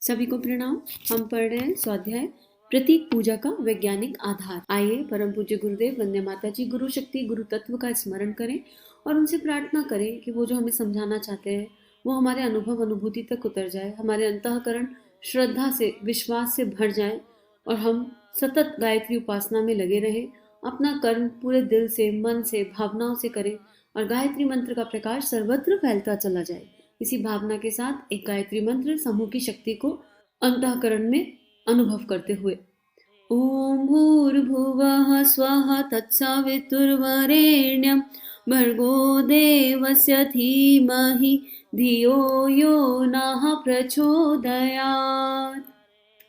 सभी को प्रणाम। हम पढ़ रहे हैं स्वाध्याय प्रतीक पूजा का वैज्ञानिक आधार। आइए परम पूज्य गुरुदेव वंदे माता जी गुरु शक्ति गुरु तत्व का स्मरण करें और उनसे प्रार्थना करें कि वो जो हमें समझाना चाहते हैं वो हमारे अनुभव अनुभूति तक उतर जाए, हमारे अंतःकरण श्रद्धा से विश्वास से भर जाए और हम सतत गायत्री उपासना में लगे रहें। अपना कर्म पूरे दिल से, मन से, भावनाओं से करें और गायत्री मंत्र का प्रकाश सर्वत्र फैलता चला जाए। इसी भावना के साथ एक गायत्री मंत्र समूह की शक्ति को अंतःकरण में अनुभव करते हुए ओम भूर्भुवः स्वः तत्सवितुर्वरेण्यं भर्गो देवस्य धीमहि धियो यो नः प्रचोदयात्।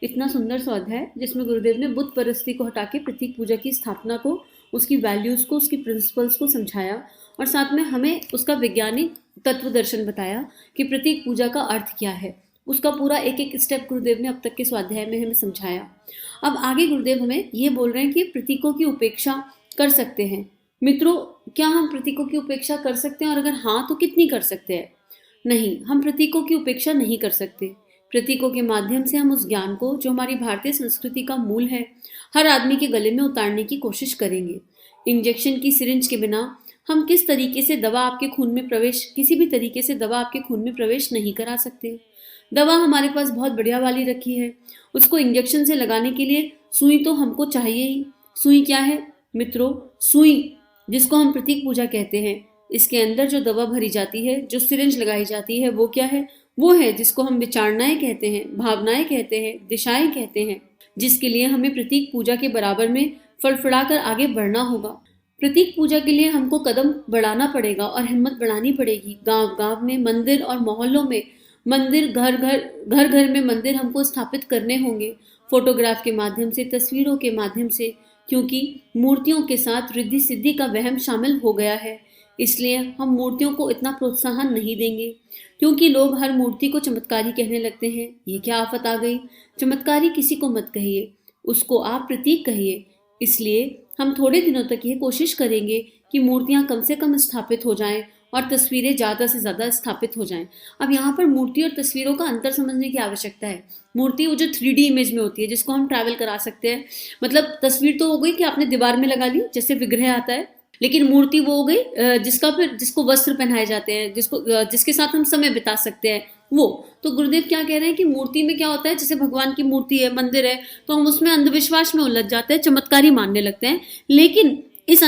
इतना सुंदर स्वाध्याय जिसमें गुरुदेव ने बुत परस्ती को हटा के प्रतीक पूजा की स्थापना को, उसकी वैल्यूज को, उसकी प्रिंसिपल्स को समझाया और साथ में हमें उसका वैज्ञानिक तत्व दर्शन बताया कि प्रतीक पूजा का अर्थ क्या है। उसका पूरा एक एक स्टेप गुरुदेव ने अब तक के स्वाध्याय में हमें समझाया। अब आगे गुरुदेव हमें ये बोल रहे हैं कि प्रतीकों की उपेक्षा कर सकते हैं। मित्रों, क्या हम प्रतीकों की उपेक्षा कर सकते हैं और अगर हाँ तो कितनी कर सकते हैं? नहीं, हम प्रतीकों की उपेक्षा नहीं कर सकते। प्रतीकों के माध्यम से हम उस ज्ञान को जो हमारी भारतीय संस्कृति का मूल है हर आदमी के गले में उतारने की कोशिश करेंगे। इंजेक्शन की सिरिंज के बिना हम किसी भी तरीके से दवा आपके खून में प्रवेश नहीं करा सकते। दवा हमारे पास बहुत बढ़िया वाली रखी है, उसको इंजेक्शन से लगाने के लिए सुई तो हमको चाहिए ही। सुई क्या है मित्रों? सुई जिसको हम प्रतीक पूजा कहते हैं, इसके अंदर जो दवा भरी जाती है, जो सिरिंज लगाई जाती है, वो क्या है? वो है जिसको हम विचारणाएं कहते हैं, भावनाएं कहते हैं, दिशाएं कहते हैं, जिसके लिए हमें प्रतीक पूजा के बराबर में फड़फड़ाकर आगे बढ़ना होगा। प्रतीक पूजा के लिए हमको कदम बढ़ाना पड़ेगा और हिम्मत बढ़ानी पड़ेगी। गांव गांव में मंदिर और मोहल्लों में मंदिर, घर घर में मंदिर हमको स्थापित करने होंगे, फोटोग्राफ के माध्यम से, तस्वीरों के माध्यम से, क्योंकि मूर्तियों के साथ रिद्धि सिद्धि का वहम शामिल हो गया है। इसलिए हम मूर्तियों को इतना प्रोत्साहन नहीं देंगे, क्योंकि लोग हर मूर्ति को चमत्कारी कहने लगते हैं। ये क्या आफत आ गई? चमत्कारी किसी को मत कहिए, उसको आप प्रतीक कहिए। इसलिए हम थोड़े दिनों तक ये कोशिश करेंगे कि मूर्तियां कम से कम स्थापित हो जाएं और तस्वीरें ज़्यादा से ज़्यादा स्थापित हो जाएं। अब यहाँ पर मूर्ति और तस्वीरों का अंतर समझने की आवश्यकता है। मूर्ति वो जो 3D इमेज में होती है, जिसको हम ट्रैवल करा सकते हैं। मतलब तस्वीर तो हो गई कि आपने दीवार में लगा ली, जैसे विग्रह आता है, लेकिन मूर्ति वो हो गई जिसको वस्त्र पहनाए जाते हैं, जिसके साथ हम समय बिता सकते हैं। वो तो गुरुदेव क्या कह रहे हैं कि मूर्ति में क्या होता है, जैसे भगवान की मूर्ति है, मंदिर है, तो हम उसमें अंधविश्वास में उलझ जाते हैं, चमत्कारी मानने लगते हैं। लेकिन इस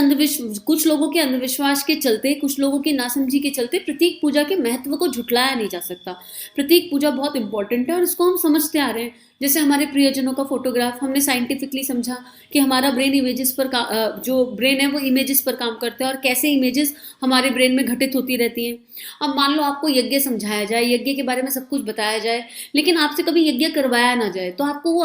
कुछ लोगों के अंधविश्वास के चलते, कुछ लोगों की नासमझी के चलते प्रतीक पूजा के महत्व को झुठलाया नहीं जा सकता। प्रतीक पूजा बहुत इंपॉर्टेंट है और इसको हम समझते आ रहे हैं। जैसे हमारे प्रियजनों का फोटोग्राफ हमने साइंटिफिकली समझा कि हमारा ब्रेन इमेजेस पर जो ब्रेन है वो इमेजेस पर काम करता है और कैसे इमेजेस हमारे ब्रेन में घटित होती रहती हैं। अब मान लो आपको यज्ञ समझाया जाए, यज्ञ के बारे में सब कुछ बताया जाए, लेकिन आपसे कभी यज्ञ करवाया ना जाए तो आपको वो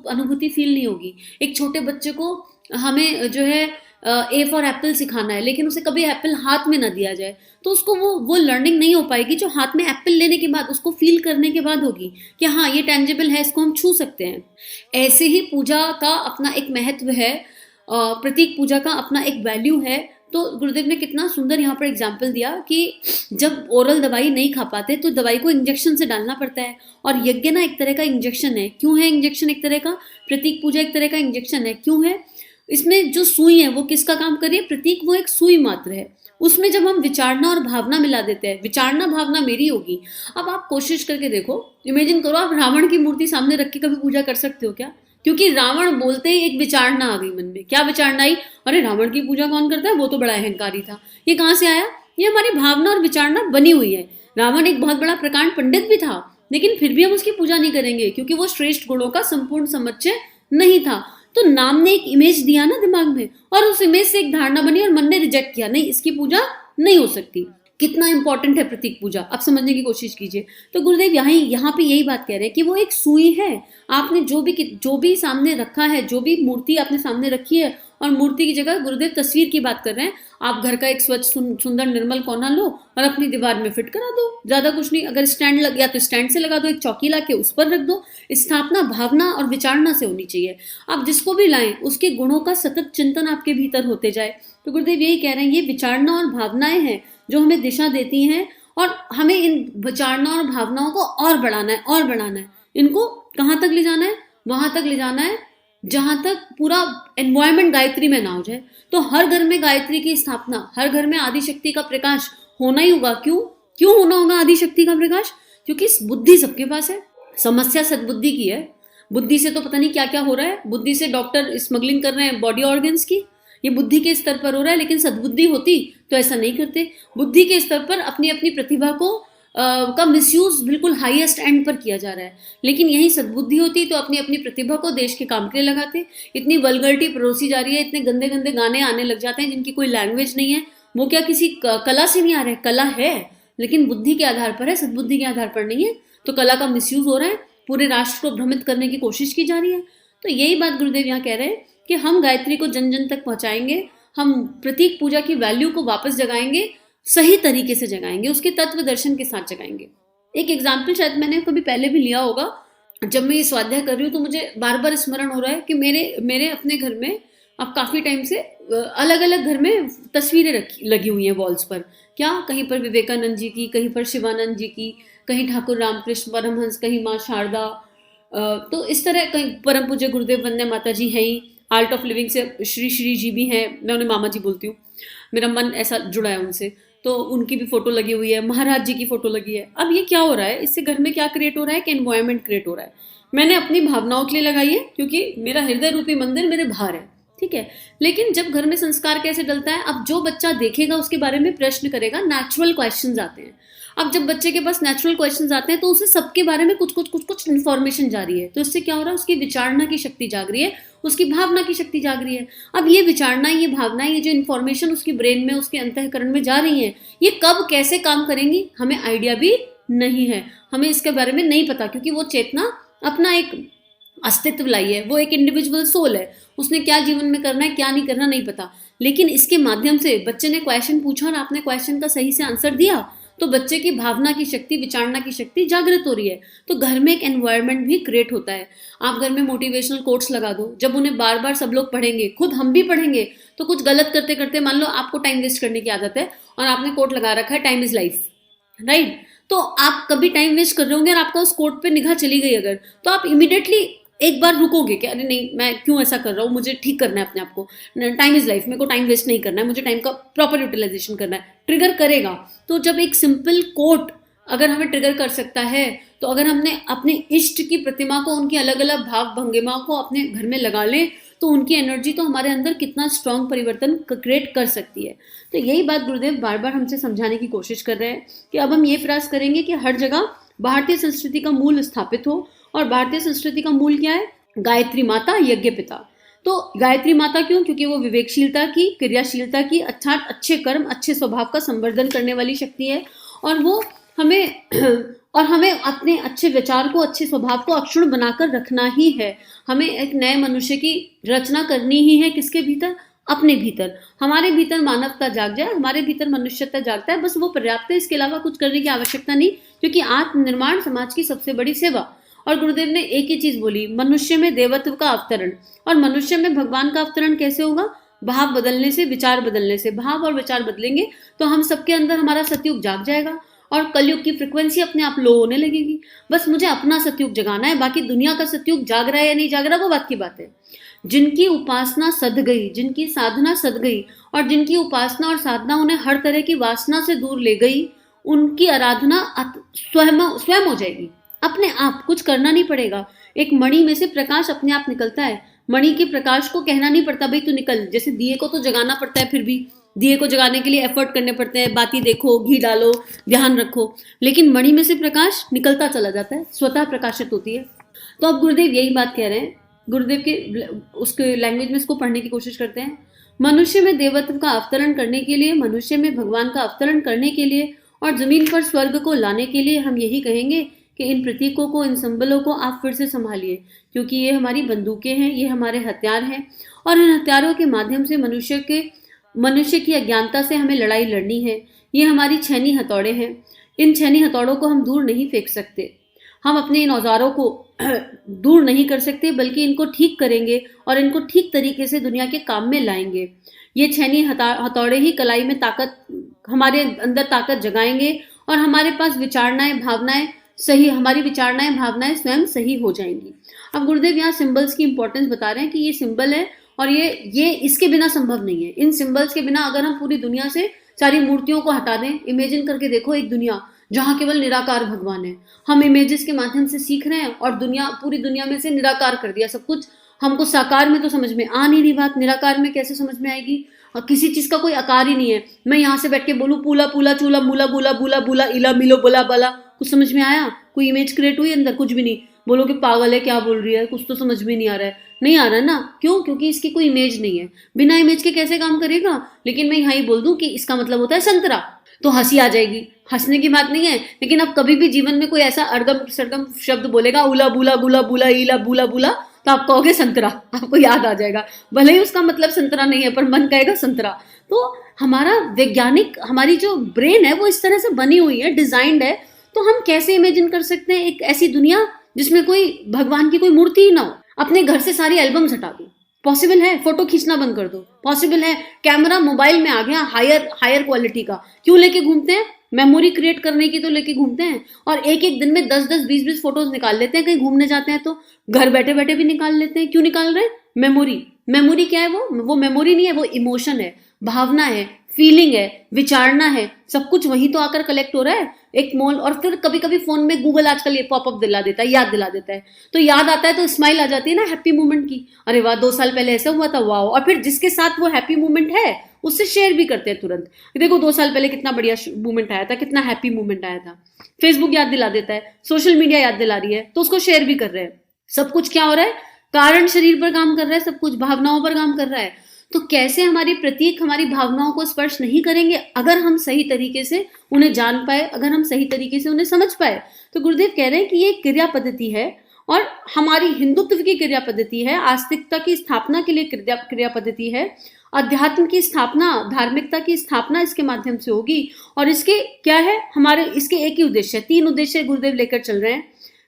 अनुभूति फील नहीं होगी। एक छोटे बच्चे को हमें जो है ए फॉर एप्पल सिखाना है, लेकिन उसे कभी एप्पल हाथ में ना दिया जाए तो उसको वो लर्निंग नहीं हो पाएगी जो हाथ में एप्पल लेने के बाद, उसको फील करने के बाद होगी कि हाँ ये टेंजिबल है, इसको हम छू सकते हैं। ऐसे ही पूजा का अपना एक महत्व है, प्रतीक पूजा का अपना एक वैल्यू है। तो गुरुदेव ने कितना सुंदर यहाँ पर एग्जाम्पल दिया कि जब ओरल दवाई नहीं खा पाते तो दवाई को इंजेक्शन से डालना पड़ता है, और यज्ञ ना एक तरह का इंजेक्शन है। क्यों है इंजेक्शन एक तरह का? प्रतीक पूजा एक तरह का इंजेक्शन है। क्यों है? इसमें जो सुई है वो किसका काम कर रही है? प्रतीक वो एक सुई मात्र है। उसमें जब हम विचारना और भावना मिला देते हैं, विचारना भावना मेरी होगी। अब आप कोशिश करके देखो, इमेजिन करो आप रावण की मूर्ति सामने रख के कभी पूजा कर सकते हो क्या? क्योंकि रावण बोलते ही एक विचारना आ गई मन में। क्या विचारना आई? अरे रावण की पूजा कौन करता है, वो तो बड़ा अहंकारी था। ये कहाँ से आया? ये हमारी भावना और विचारना बनी हुई है। रावण एक बहुत बड़ा प्रकांड पंडित भी था, लेकिन फिर भी हम उसकी पूजा नहीं करेंगे क्योंकि वो श्रेष्ठ गुणों का संपूर्ण समुच्चय नहीं था। तो नाम ने एक इमेज दिया ना दिमाग में, और उस इमेज से एक धारणा बनी और मन ने रिजेक्ट किया, नहीं इसकी पूजा नहीं हो सकती। कितना इंपॉर्टेंट है प्रतीक पूजा, अब समझने की कोशिश कीजिए। तो गुरुदेव यहाँ पे यही बात कह रहे हैं कि वो एक सुई है। आपने जो भी सामने रखा है, जो भी मूर्ति आपने सामने रखी है, और मूर्ति की जगह गुरुदेव तस्वीर की बात कर रहे हैं। आप घर का एक स्वच्छ सुंदर निर्मल कोना लो और अपनी दीवार में फिट करा दो, ज्यादा कुछ नहीं। अगर स्टैंड लग गया तो स्टैंड से लगा दो, एक चौकी ला के उस पर रख दो। स्थापना भावना और विचारना से होनी चाहिए। आप जिसको भी लाएं उसके गुणों का सतत चिंतन आपके भीतर होते जाए। तो गुरुदेव यही कह रहे हैं, ये विचारना और भावनाएं हैं जो हमें दिशा देती हैं, और हमें इन विचारना और भावनाओं को और बढ़ाना है और बढ़ाना है। इनको कहाँ तक ले जाना है? वहां तक ले जाना है जहां तक पूरा एनवायरमेंट गायत्री में ना हो जाए। तो हर घर में गायत्री की स्थापना, हर घर में आदिशक्ति का प्रकाश होना ही होगा। क्यों क्यों होना होगा आदिशक्ति का प्रकाश? क्योंकि बुद्धि सबके पास है, समस्या सद्बुद्धि की है। बुद्धि से तो पता नहीं क्या क्या हो रहा है, बुद्धि से डॉक्टर स्मगलिंग कर रहे हैं बॉडी ऑर्गन्स की, ये बुद्धि के स्तर पर हो रहा है। लेकिन सद्बुद्धि होती तो ऐसा नहीं करते। बुद्धि के स्तर पर अपनी अपनी प्रतिभा को का मिसयूज बिल्कुल हाईएस्ट एंड पर किया जा रहा है। लेकिन यही सद्बुद्धि होती तो अपनी अपनी प्रतिभा को देश के काम के लिए लगाते। इतनी वल्गरिटी परोसी जा रही है, इतने गंदे गंदे गाने आने लग जाते हैं जिनकी कोई लैंग्वेज नहीं है। वो क्या किसी कला से नहीं आ रहे? कला है लेकिन बुद्धि के आधार पर है, सद्बुद्धि के आधार पर नहीं है। तो कला का मिसयूज हो रहा है, पूरे राष्ट्र को भ्रमित करने की कोशिश की जा रही है। तो यही बात गुरुदेव यहाँ कह रहे हैं कि हम गायत्री को जन जन तक पहुंचाएंगे, हम प्रतीक पूजा की वैल्यू को वापस जगाएंगे, सही तरीके से जगाएंगे, उसके तत्व दर्शन के साथ जगाएंगे। एक एग्जाम्पल शायद मैंने कभी पहले भी लिया होगा। जब मैं ये स्वाध्याय कर रही हूँ तो मुझे बार बार स्मरण हो रहा है कि मेरे अपने घर में अब काफी टाइम से अलग अलग घर में तस्वीरें लगी हुई हैं वॉल्स पर। क्या कहीं पर विवेकानंद जी की, कहीं पर शिवानंद जी की, कहीं ठाकुर रामकृष्ण परमहंस, कहीं माँ शारदा, तो इस तरह कहीं परम पूज्य गुरुदेव वंदे माता जी है ही, आर्ट ऑफ लिविंग से श्री श्री जी भी हैं, मैं उन्हें मामा जी बोलती हूँ, मेरा मन ऐसा जुड़ा है उनसे, तो उनकी भी फोटो लगी हुई है, महाराज जी की फोटो लगी है। अब ये क्या हो रहा है, इससे घर में क्या क्रिएट हो रहा है कि एनवायरमेंट क्रिएट हो रहा है। मैंने अपनी भावनाओं के लिए लगाई है क्योंकि मेरा हृदय रूपी मंदिर मेरे बाहर है, ठीक है। लेकिन जब घर में संस्कार कैसे डलता है, अब जो बच्चा देखेगा उसके बारे में प्रश्न करेगा, नेचुरल क्वेश्चंस आते हैं। अब जब बच्चे के पास नेचुरल क्वेश्चंस आते हैं तो उसे सबके बारे में कुछ इन्फॉर्मेशन जा रही है। तो इससे क्या हो रहा है, उसकी विचारना की शक्ति जाग रही है, उसकी भावना की शक्ति जाग रही है। अब ये विचारना, ये भावना, ये जो इन्फॉर्मेशन उसकी ब्रेन में, उसके अंतःकरण में जा रही है, ये कब कैसे काम करेंगी हमें आइडिया भी नहीं है, हमें इसके बारे में नहीं पता। क्योंकि वो चेतना अपना एक अस्तित्व लाई है, वो एक इंडिविजुअल सोल है, उसने क्या जीवन में करना है क्या नहीं करना नहीं पता। लेकिन इसके माध्यम से बच्चे ने क्वेश्चन पूछा और आपने क्वेश्चन का सही से आंसर दिया तो बच्चे की भावना की शक्ति, विचारना की शक्ति जागृत हो रही है। तो घर में एक एनवायरनमेंट भी क्रिएट होता है। आप घर में मोटिवेशनल कोट्स लगा दो, जब उन्हें बार बार सब लोग पढ़ेंगे, खुद हम भी पढ़ेंगे, तो कुछ गलत करते करते, मान लो आपको टाइम वेस्ट करने की आदत है और आपने कोट लगा रखा है टाइम इज लाइफ, राइट। तो आप कभी टाइम वेस्ट कर रहे होंगे और आपका उस कोट पे निगाह चली गई अगर, तो आप इमीडिएटली एक बार रुकोगे कि अरे नहीं, मैं क्यों ऐसा कर रहा हूँ, मुझे ठीक करना है अपने आप को, टाइम इज लाइफ, मेरे को टाइम वेस्ट नहीं करना है, मुझे टाइम का प्रॉपर यूटिलाइजेशन करना है, ट्रिगर करेगा। तो जब एक सिंपल कोट अगर हमें ट्रिगर कर सकता है, तो अगर हमने अपने इष्ट की प्रतिमा को, उनकी अलग अलग भाव भंगिमाओं को अपने घर में लगा लें तो उनकी एनर्जी तो हमारे अंदर कितना स्ट्रॉन्ग परिवर्तन क्रिएट कर सकती है। तो यही बात गुरुदेव बार बार हमसे समझाने की कोशिश कर रहे हैं कि अब हम ये प्रयास करेंगे कि हर जगह भारतीय संस्कृति का मूल स्थापित हो। और भारतीय संस्कृति का मूल क्या है? गायत्री माता, यज्ञ पिता। तो गायत्री माता क्यों? क्योंकि वो विवेकशीलता की, क्रियाशीलता की, अर्थात अच्छे कर्म, अच्छे स्वभाव का संवर्धन करने वाली शक्ति है। और वो हमें अपने अच्छे विचार को, अच्छे स्वभाव को अक्षुण्ण बनाकर रखना ही है। हमें एक नए मनुष्य की रचना करनी ही है। किसके भीतर? अपने भीतर। हमारे भीतर मानवता जाग जाए, हमारे भीतर मनुष्यता जागता है, बस वो पर्याप्त है। इसके अलावा कुछ करने की आवश्यकता नहीं, क्योंकि आत्मनिर्माण समाज की सबसे बड़ी सेवा। और गुरुदेव ने एक ही चीज बोली, मनुष्य में देवत्व का अवतरण। और मनुष्य में भगवान का अवतरण कैसे होगा? भाव बदलने से, विचार बदलने से। भाव और विचार बदलेंगे तो हम सबके अंदर हमारा सतयुग जाग जाएगा और कलयुग की फ्रिक्वेंसी अपने आप लो होने लगेगी। बस मुझे अपना सतयुग जगाना है, बाकी दुनिया का सतयुग जाग रहा है या नहीं जाग रहा वो बात की बात है। जिनकी उपासना सद गई, जिनकी साधना सद गई, और जिनकी उपासना और साधना उन्हें हर तरह की वासना से दूर ले गई, उनकी आराधना स्वयं हो जाएगी। अपने आप, कुछ करना नहीं पड़ेगा। एक मणि में से प्रकाश अपने आप निकलता है। मणि के प्रकाश को कहना नहीं पड़ता भाई तू निकल। जैसे दिए को तो जगाना पड़ता है, फिर भी दिए को जगाने के लिए एफर्ट करने पड़ते हैं, बाती देखो, घी डालो, ध्यान रखो, लेकिन मणि में से प्रकाश निकलता चला जाता है, स्वतः प्रकाशित होती है। तो अब गुरुदेव यही बात कह रहे हैं। गुरुदेव के उसके लैंग्वेज में इसको पढ़ने की कोशिश करते हैं। मनुष्य में देवत्व का अवतरण करने के लिए, मनुष्य में भगवान का अवतरण करने के लिए और जमीन पर स्वर्ग को लाने के लिए हम यही कहेंगे कि इन प्रतीकों को, इन सिंबलों को आप फिर से संभालिए, क्योंकि ये हमारी बंदूकें हैं, ये हमारे हथियार हैं। और इन हथियारों के माध्यम से मनुष्य की अज्ञानता से हमें लड़ाई लड़नी है। ये हमारी छेनी हथौड़े हैं। इन छेनी हथौड़ों को हम दूर नहीं फेंक सकते, हम अपने इन औजारों को दूर नहीं कर सकते, बल्कि इनको ठीक करेंगे और इनको ठीक तरीके से दुनिया के काम में लाएंगे। ये छेनी हथौड़े ही कलाई में ताकत, हमारे अंदर ताकत जगाएंगे और हमारे पास विचारनाएं, भावनाएं सही, हमारी विचारणाएं भावनाएं स्वयं सही हो जाएंगी। अब गुरुदेव यहाँ सिंबल्स की इंपॉर्टेंस बता रहे हैं कि ये सिंबल है और ये इसके बिना संभव नहीं है। इन सिंबल्स के बिना अगर हम पूरी दुनिया से सारी मूर्तियों को हटा दें, इमेजिन करके देखो एक दुनिया जहां केवल निराकार भगवान है। हम इमेजेस के माध्यम से सीख रहे हैं और पूरी दुनिया में से निराकार कर दिया सब कुछ। हमको साकार में तो समझ में आ नहीं रही बात, निराकार में कैसे समझ में आएगी? और किसी चीज का कोई आकार ही नहीं है। मैं यहाँ से बैठ के बोलूं पूला पूला चूला मूला बुला बुला बुला इला मिलो बोला बला, कुछ समझ में आया? कोई इमेज क्रिएट हुई अंदर? कुछ भी नहीं। बोलो कि पागल है, क्या बोल रही है, कुछ तो समझ में नहीं आ रहा है। नहीं आ रहा है ना, क्यों? क्योंकि इसकी कोई इमेज नहीं है। बिना इमेज के कैसे काम करेगा? लेकिन मैं यहाँ ही बोल दूं कि इसका मतलब होता है संतरा, तो हंसी आ जाएगी। हंसने की बात नहीं है, लेकिन अब कभी भी जीवन में कोई ऐसा अड़गम सड़गम शब्द बोलेगा, उला बुला गुला बुला इला बुला बुला, तो आप कहोगे संतरा, आपको याद आ जाएगा। भले ही उसका मतलब संतरा नहीं है, पर मन कहेगा संतरा। तो हमारा वैज्ञानिक, हमारी जो ब्रेन है वो इस तरह से बनी हुई है, डिजाइंड है। तो हम कैसे इमेजिन कर सकते हैं एक ऐसी दुनिया जिसमें कोई भगवान की कोई मूर्ति ही ना हो? अपने घर से सारी एल्बम्स हटा दो, पॉसिबल है? फोटो खींचना बंद कर दो, पॉसिबल है? कैमरा मोबाइल में आ गया हायर क्वालिटी का, क्यों लेके घूमते हैं? मेमोरी क्रिएट करने की तो लेके घूमते हैं। और एक एक दिन में 10-10 20-20 फोटोज निकाल लेते हैं। कहीं घूमने जाते हैं तो घर बैठे बैठे भी निकाल लेते हैं। क्यों निकाल रहे हैं? मेमोरी क्या है? वो मेमोरी नहीं है, वो इमोशन है, भावना है, फीलिंग है, विचारना है। सब कुछ वहीं तो आकर कलेक्ट हो रहा है एक मोल। और फिर कभी कभी फोन में गूगल आजकल ये पॉपअप दिला देता है, याद दिला देता है। तो याद आता है तो स्माइल आ जाती है ना हैप्पी मोमेंट की, अरे वाह 2 साल पहले ऐसा हुआ था, वाह। और फिर जिसके साथ वो हैप्पी मोमेंट है उससे शेयर भी करते हैं तुरंत। देखो 2 साल पहले कितना बढ़िया मोमेंट आया था, कितना हैप्पी मोमेंट आया था। फेसबुक याद दिला देता है, सोशल मीडिया याद दिला रही है, तो उसको शेयर भी कर रहे हैं। सब कुछ क्या हो रहा है? कारण शरीर पर काम कर रहा है, सब कुछ भावनाओं पर काम कर रहा है। तो कैसे हमारी प्रतीक हमारी भावनाओं को स्पर्श नहीं करेंगे अगर हम सही तरीके से उन्हें जान पाए, अगर हम सही तरीके से उन्हें समझ पाए? तो गुरुदेव कह रहे हैं कि ये क्रिया पद्धति है और हमारी हिंदुत्व की क्रिया पद्धति है, आस्तिकता की स्थापना के लिए क्रिया पद्धति है, अध्यात्म की स्थापना, धार्मिकता की स्थापना इसके माध्यम से होगी। और इसके क्या है? हमारे इसके एक ही उद्देश्य है, 3 उद्देश्य गुरुदेव लेकर चल रहे हैं।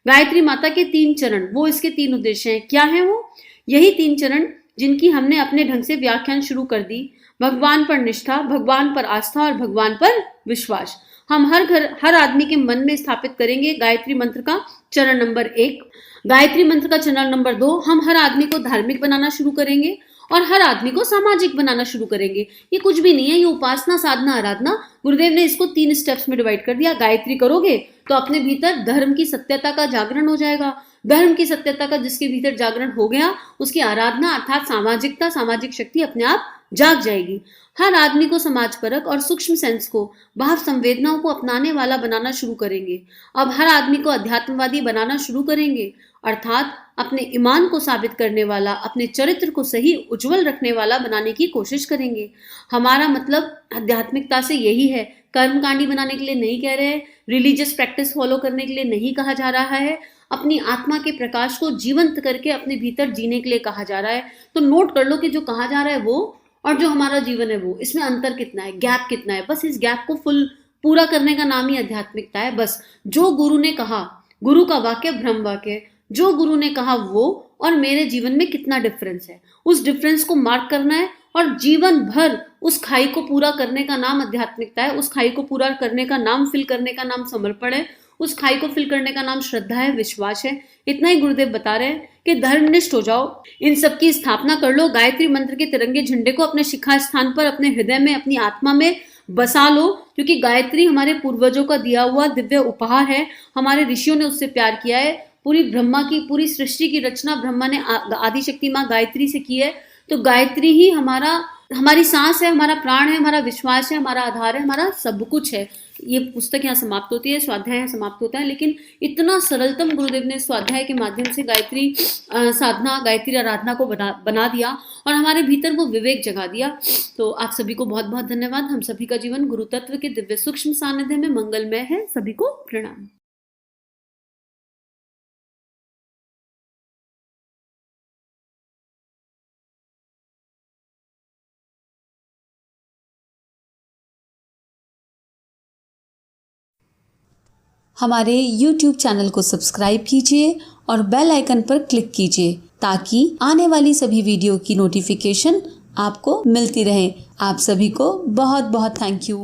गायत्री माता के 3 चरण, वो इसके 3 उद्देश्य हैं। क्या है वो? यही 3 चरण जिनकी हमने अपने ढंग से व्याख्यान शुरू कर दी। भगवान पर निष्ठा, भगवान पर आस्था और भगवान पर विश्वास हम हर आदमी के मन में स्थापित करेंगे। गायत्री मंत्र का चरण नंबर 1, गायत्री मंत्र का चरण नंबर 2, हम हर आदमी को धार्मिक बनाना शुरू करेंगे और हर आदमी को सामाजिक बनाना शुरू करेंगे। ये कुछ भी नहीं है, ये उपासना, साधना, आराधना। गुरुदेव ने इसको 3 स्टेप्स में डिवाइड कर दिया। गायत्री करोगे तो अपने भीतर धर्म की सत्यता का जागरण हो जाएगा। धर्म की सत्यता का जिसके भीतर जागरण हो गया, उसकी आराधना अर्थात सामाजिकता, सामाजिक शक्ति अपने आप जाग जाएगी। हर आदमी को समाज परक और सूक्ष्म सेंस को, भाव संवेदनाओं को अपनाने वाला बनाना शुरू करेंगे। अब हर आदमी को अध्यात्मवादी बनाना शुरू करेंगे, अर्थात अपने ईमान को साबित करने वाला, अपने चरित्र को सही उज्जवल रखने वाला बनाने की कोशिश करेंगे। हमारा मतलब आध्यात्मिकता से यही है, कर्मकांडी बनाने के लिए नहीं कह रहे हैं, रिलीजियस प्रैक्टिस फॉलो करने के लिए नहीं कहा जा रहा है, अपनी आत्मा के प्रकाश को जीवंत करके अपने भीतर जीने के लिए कहा जा रहा है। तो नोट कर लो कि जो कहा जा रहा है वो और जो हमारा जीवन है वो, इसमें अंतर कितना है, गैप कितना है। बस इस गैप को पूरा करने का नाम ही आध्यात्मिकता है। बस जो गुरु ने कहा, गुरु का वाक्य ब्रह्म वाक्य, जो गुरु ने कहा वो और मेरे जीवन में कितना डिफरेंस है, उस डिफरेंस को मार्क करना है और जीवन भर उस खाई को पूरा करने का नाम आध्यात्मिकता है। उस खाई को पूरा करने का नाम, फिल करने का नाम समर्पण है। उस खाई को फिल करने का नाम श्रद्धा है, विश्वास है। इतना ही गुरुदेव बता रहे हैं कि धर्मनिष्ठ हो जाओ, इन सब की स्थापना कर लो। गायत्री मंत्र के तिरंगे झंडे को अपने शिखा स्थान पर, अपने हृदय में, अपनी आत्मा में बसा लो, क्योंकि गायत्री हमारे पूर्वजों का दिया हुआ दिव्य उपहार है। हमारे ऋषियों ने उससे प्यार किया है। पूरी सृष्टि की रचना ब्रह्मा ने आदिशक्ति माँ गायत्री से की है। तो गायत्री ही हमारी सांस है, हमारा प्राण है, हमारा विश्वास है, हमारा आधार है, हमारा सब कुछ है। ये पुस्तक यहाँ समाप्त होती है, स्वाध्याय यहाँ समाप्त होता है, लेकिन इतना सरलतम गुरुदेव ने स्वाध्याय के माध्यम से गायत्री साधना, गायत्री आराधना को बना दिया और हमारे भीतर वो विवेक जगा दिया। तो आप सभी को बहुत बहुत धन्यवाद। हम सभी का जीवन गुरु तत्व के दिव्य सूक्ष्म सानिध्य में मंगलमय है। सभी को प्रणाम। हमारे YouTube चैनल को सब्सक्राइब कीजिए और बेल आइकन पर क्लिक कीजिए ताकि आने वाली सभी वीडियो की नोटिफिकेशन आपको मिलती रहे। आप सभी को बहुत बहुत थैंक यू।